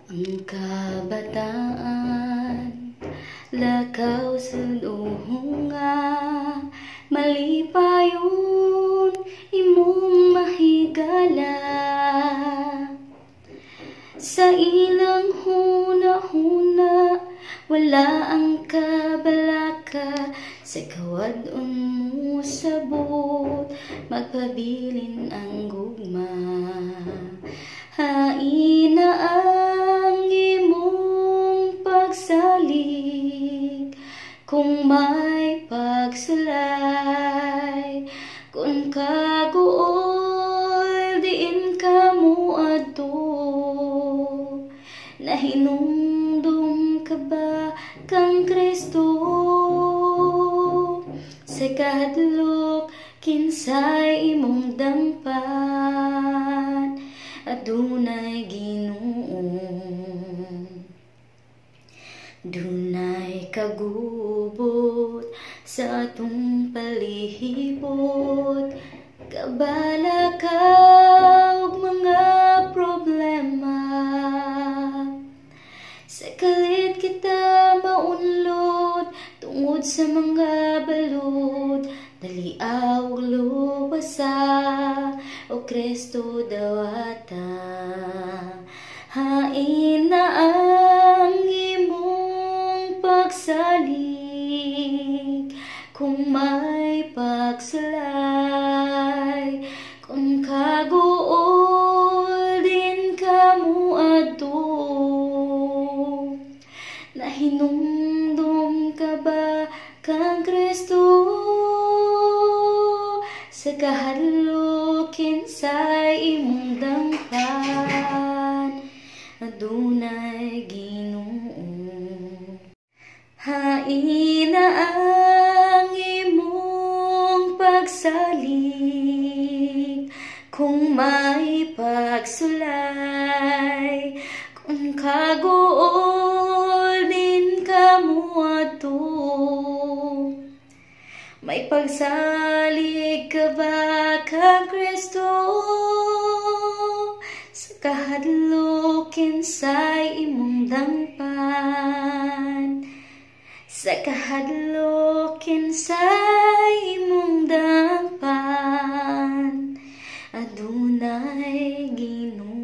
Ang kabataan, lakaw sunuhunga, malipayon imong mahigala. Sa ilang huna-huna, wala ang kabalaka, sa kawadon mo sabot, magpabilin ang gugma. Hain na ang imong pagsalig, kung may pagsulay, kung kaguol diin ka mo adto. Nahinumdum ka ba kang Kristo? Sa kahadlok kinsay imong dampan, adunay Ginoo. Dunay kagubot sa atong palihibot, kabala ka og mga problema. Sa kalit kita maunlod tungod sa mga balod, daliaw og lubasa o Kristo dawata. Hain na ang imong pagsalig, kung may pagsulay, kung kaguol din ka mo adto. Nahinumdum ka ba kang Kristo? Sa kahadlok kinsay imong dampan, adunay Ginoo. Hain na ang imong pagsalig, kung may pagsulay, kung kaguol din ka mo adto. May pagsalig ka ba kang Kristo? Sa kahadlok kinsay imong dampan, sa kahadlok kinsay imong dampan, adunay Ginoo.